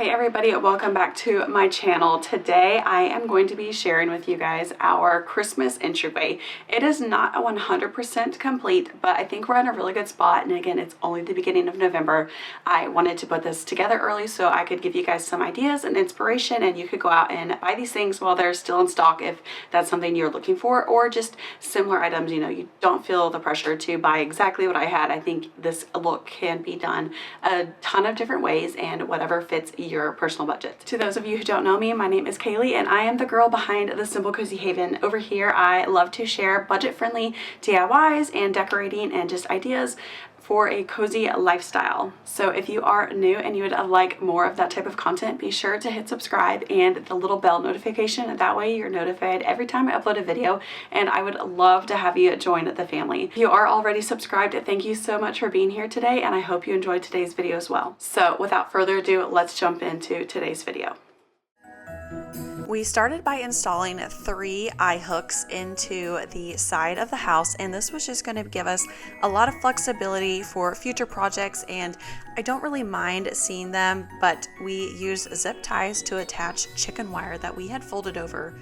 Hey everybody, welcome back to my channel. Today I am going to be sharing with you guys our Christmas entryway. It is not a 100% complete, but I think we're in a really good spot, and again, it's only the beginning of November. I wanted to put this together early so I could give you guys some ideas and inspiration, and you could go out and buy these things while they're still in stock if that's something you're looking for, or just similar items. You know, you don't feel the pressure to buy exactly what I had. I think this look can be done a ton of different ways and whatever fits your personal budget. To those of you who don't know me, my name is Kaylee and I am the girl behind the Simple Cozy Haven. Over here I love to share budget-friendly DIYs and decorating and just ideas for a cozy lifestyle. So if you are new and you would like more of that type of content, be sure to hit subscribe and the little bell notification. That way you're notified every time I upload a video, and I would love to have you join the family. If you are already subscribed, thank you so much for being here today, and I hope you enjoyed today's video as well. So without further ado, let's jump into today's video. We started by installing 3 eye hooks into the side of the house, and this was just going to give us a lot of flexibility for future projects, and I don't really mind seeing them, but we used zip ties to attach chicken wire that we had folded over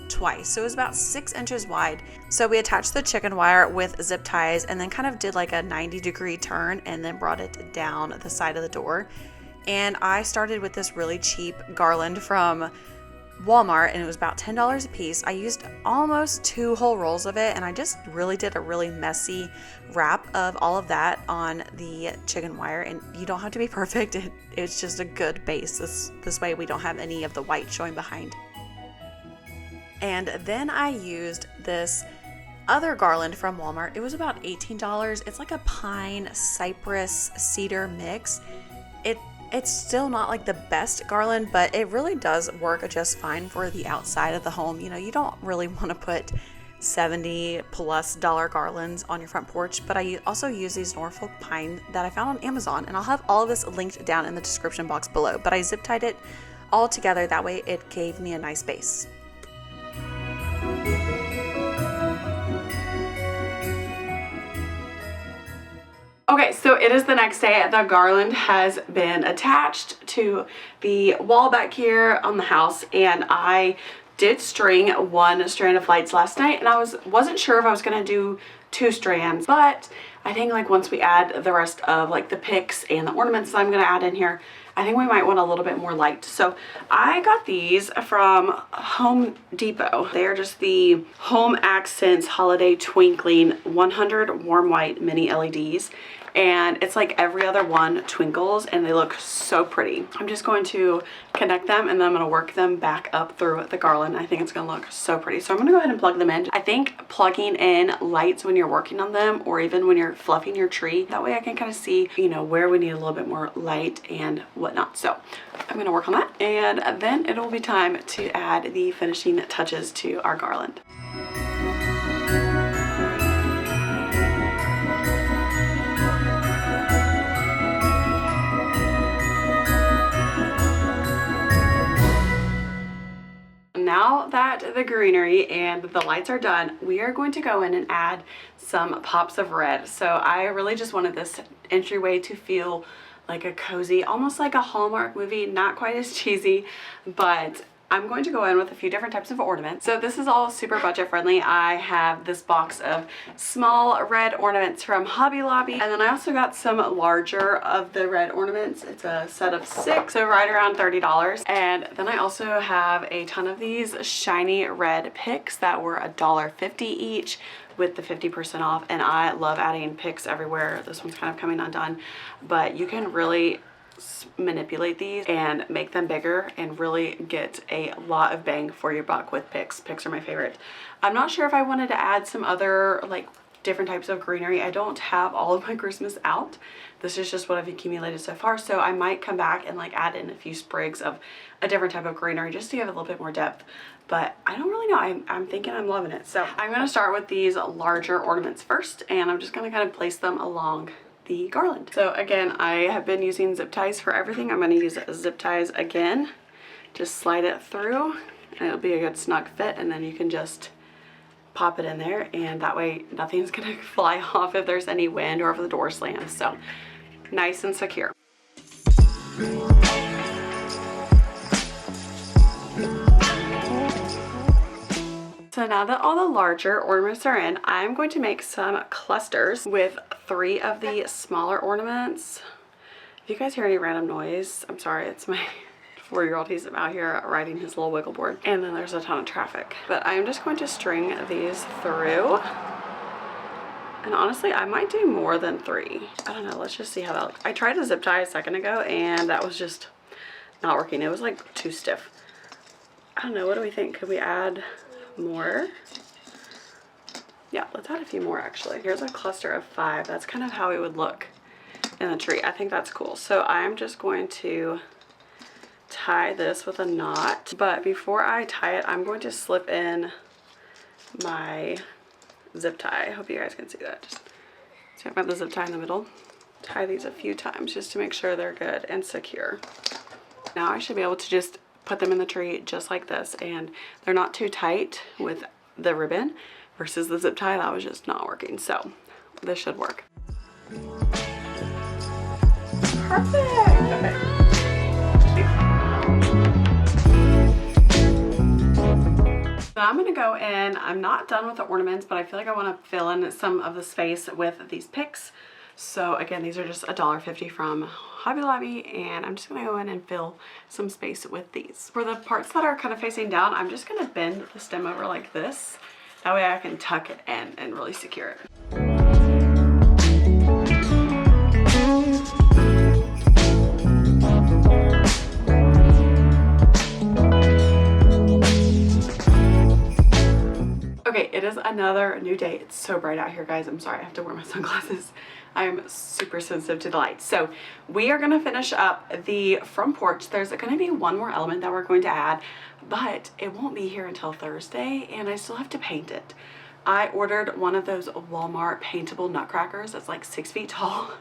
twice, so it was about 6 inches wide. So we attached the chicken wire with zip ties and then kind of did like a 90-degree turn and then brought it down the side of the door. And I started with this really cheap garland from Walmart, and it was about $10 a piece. I used almost 2 whole rolls of it, and I just really did a really messy wrap of all of that on the chicken wire. And you don't have to be perfect, it's just a good base. This way we don't have any of the white showing behind. And then I used this other garland from Walmart. It was about $18. It's like a pine, cypress, cedar mix. It's still not like the best garland, but it really does work just fine for the outside of the home. You know, you don't really want to put $70+ garlands on your front porch, but I also use these Norfolk pine that I found on Amazon, and I'll have all of this linked down in the description box below, but I zip tied it all together. That way it gave me a nice base. Okay, so it is the next day. The garland has been attached to the wall back here on the house, and I did string 1 strand of lights last night, and I wasn't sure if I was gonna do 2 strands, but I think like once we add the rest of like the picks and the ornaments that I'm gonna add in here, I think we might want a little bit more light. So I got these from Home Depot. They're just the Home Accents Holiday Twinkling 100 Warm White Mini LEDs. And it's like every other one twinkles, and they look so pretty. I'm just going to connect them, and then I'm going to work them back up through the garland. I think it's going to look so pretty. So I'm going to go ahead and plug them in. I think plugging in lights when you're working on them, or even when you're fluffing your tree, that way I can kind of see, you know, where we need a little bit more light and whatnot. So I'm going to work on that, and then it will be time to add the finishing touches to our garland. Now that the greenery and the lights are done, we are going to go in and add some pops of red. So I really just wanted this entryway to feel like a cozy, almost like a Hallmark movie, not quite as cheesy, but I'm going to go in with a few different types of ornaments. So this is all super budget friendly. I have this box of small red ornaments from Hobby Lobby, and then I also got some larger of the red ornaments. It's a set of 6, so right around $30. And then I also have a ton of these shiny red picks that were $1.50 each with the 50% off, and I love adding picks everywhere. This one's kind of coming undone, but you can really manipulate these and make them bigger and really get a lot of bang for your buck with picks. Picks are my favorite. I'm not sure if I wanted to add some other like different types of greenery. I don't have all of my Christmas out. This is just what I've accumulated so far, so I might come back and like add in a few sprigs of a different type of greenery just to give it a little bit more depth. But I don't really know. I'm thinking I'm loving it. So I'm going to start with these larger ornaments first, and I'm just going to kind of place them along the garland. So again, I have been using zip ties for everything. I'm going to use zip ties again. Just slide it through, and it'll be a good snug fit, and then you can just pop it in there, and that way nothing's going to fly off if there's any wind or if the door slams. So nice and secure. So now that all the larger ornaments are in, I'm going to make some clusters with 3 of the smaller ornaments. If you guys hear any random noise, I'm sorry, it's my 4-year-old. He's out here riding his little wiggle board. And then there's a ton of traffic. But I'm just going to string these through. And honestly, I might do more than 3. I don't know, let's just see how that looks. I tried a zip tie a second ago and that was just not working. It was like too stiff. I don't know, what do we think? Could we add more? Yeah, let's add a few more actually. Here's a cluster of 5. That's kind of how it would look in the tree. I think that's cool. So I'm just going to tie this with a knot. But before I tie it, I'm going to slip in my zip tie. I hope you guys can see that. Just so I've got the zip tie in the middle. Tie these a few times just to make sure they're good and secure. Now I should be able to just put them in the tree just like this, and they're not too tight with the ribbon versus the zip tie that was just not working. So this should work. Perfect. Okay. So I'm gonna go in. I'm not done with the ornaments, but I feel like I want to fill in some of the space with these picks. So again, these are just $1.50 from Hobby Lobby, and I'm just gonna go in and fill some space with these. For the parts that are kind of facing down, I'm just gonna bend the stem over like this. That way I can tuck it in and really secure it. Okay, it is another new day. It's so bright out here, guys. I'm sorry, I have to wear my sunglasses. I'm super sensitive to the light. So we are gonna finish up the front porch. There's gonna be one more element that we're going to add, but it won't be here until Thursday, and I still have to paint it. I ordered one of those Walmart paintable nutcrackers that's like 6 feet tall.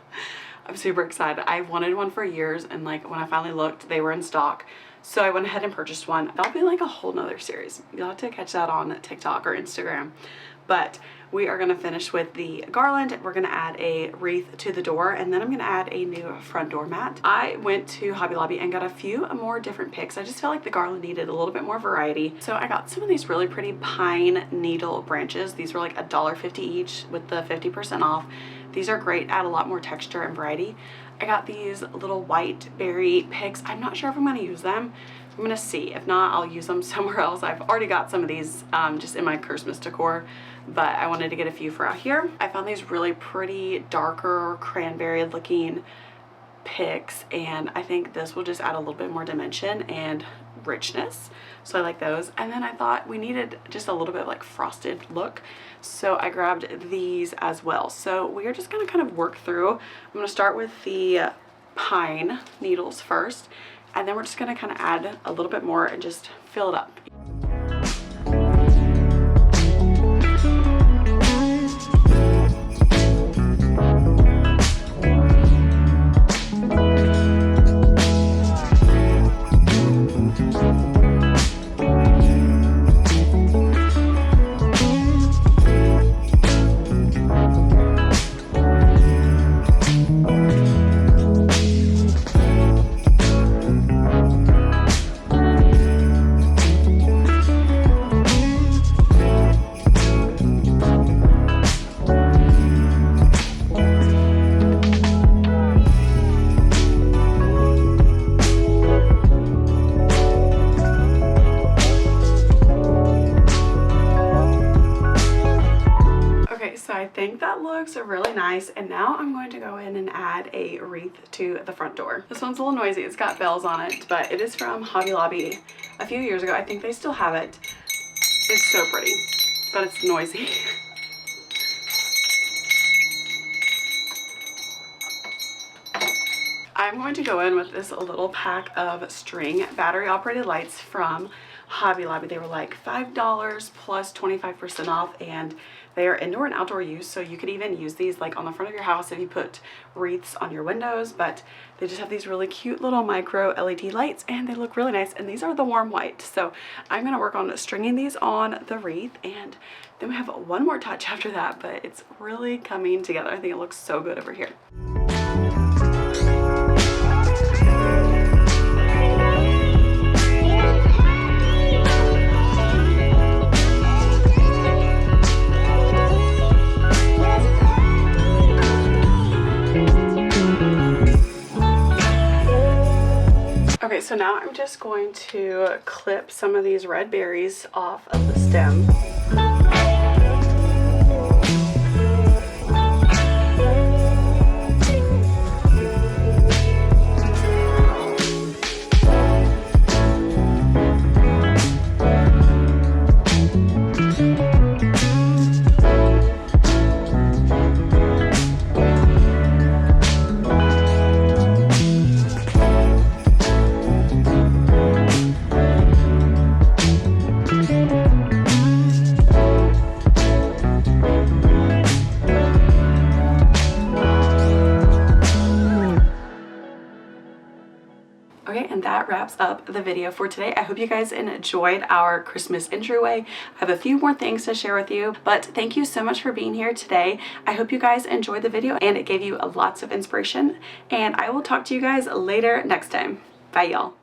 I'm super excited. I've wanted one for years, and like when I finally looked, they were in stock. So I went ahead and purchased one. That'll be like a whole nother series. You'll have to catch that on TikTok or Instagram. But we are gonna finish with the garland. We're gonna add a wreath to the door, and then I'm gonna add a new front door mat. I went to Hobby Lobby and got a few more different picks. I just felt like the garland needed a little bit more variety. So I got some of these really pretty pine needle branches. These were like $1.50 each with the 50% off. These are great, add a lot more texture and variety. I got these little white berry picks. I'm not sure if I'm gonna use them. I'm gonna see. If not, I'll use them somewhere else. I've already got some of these just in my Christmas decor, but I wanted to get a few for out here. I found these really pretty darker cranberry looking picks, and I think this will just add a little bit more dimension and richness. So I like those. And then I thought we needed just a little bit of like frosted look, so I grabbed these as well. So we are just gonna kind of work through. I'm gonna start with the pine needles first, and then we're just gonna kind of add a little bit more and just fill it up. I think that looks really nice, and now I'm going to go in and add a wreath to the front door. This one's a little noisy. It's got bells on it, but it is from Hobby Lobby a few years ago. I think they still have it. It's so pretty, but it's noisy. I'm going to go in with this little pack of string battery operated lights from Hobby Lobby. They were like $5 plus 25% off, and they are indoor and outdoor use, so you could even use these like on the front of your house if you put wreaths on your windows. But they just have these really cute little micro LED lights, and they look really nice, and these are the warm white. So I'm going to work on stringing these on the wreath, and then we have one more touch after that, but it's really coming together. I think it looks so good over here. so now I'm just going to clip some of these red berries off of the stem. Okay, and that wraps up the video for today. I hope you guys enjoyed our Christmas entryway. I have a few more things to share with you, but thank you so much for being here today. I hope you guys enjoyed the video and it gave you lots of inspiration, and I will talk to you guys later next time. Bye, y'all.